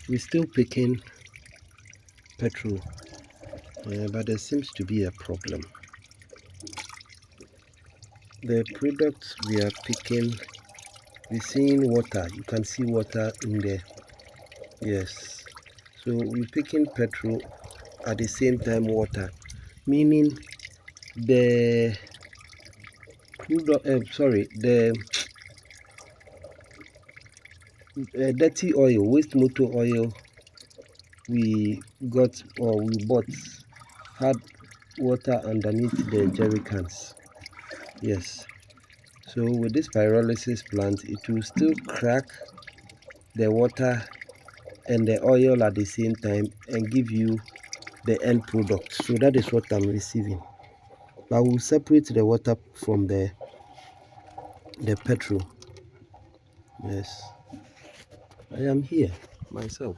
we're still picking petrol, but there seems to be a problem. The products we are picking, we're seeing water. You can see water in there. Yes, so we're picking petrol at the same time water, meaning the the dirty oil, waste motor oil we got or we bought had water underneath the jerry cans. Yes, so with this pyrolysis plant, it will still crack the water and the oil at the same time and give you the end product. So that is what I'm receiving. But we'll separate the water from the petrol. Yes, I am here myself.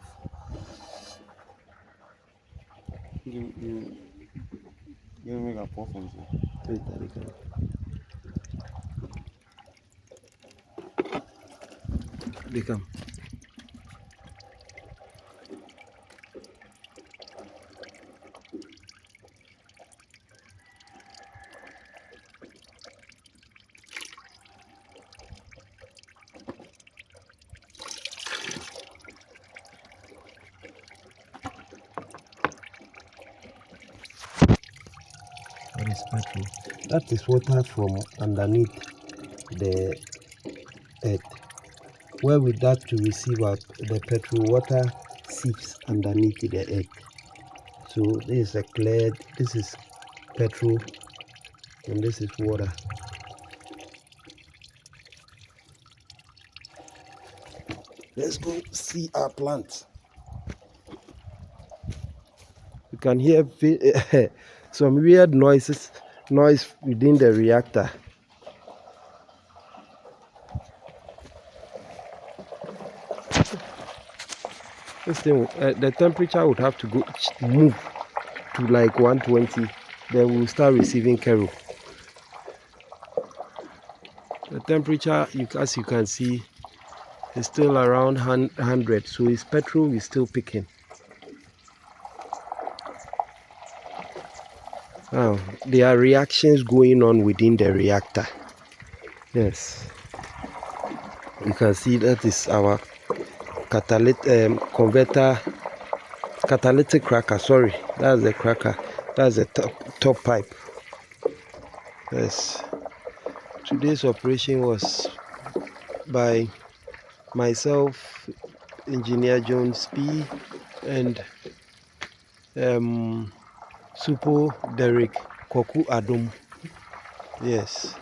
You make a performance. Wait, there we go. They come. That is petrol. That is water from underneath the earth. Where we that to receive our, the petrol, water seeps underneath the earth. So this is petrol, and this is water. Let's go see our plant. You can hear some weird noise within the reactor. This thing, the temperature would have to move to like 120. Then we'll start receiving Kero. The temperature, as you can see, is still around 100. So its petrol is still picking. Now, there are reactions going on within the reactor. Yes. You can see that is our catalytic cracker. Sorry, that's the cracker. That's the top pipe. Yes. Today's operation was by myself, Engineer Jones P, and Supo Derek Koku Adum. Yes.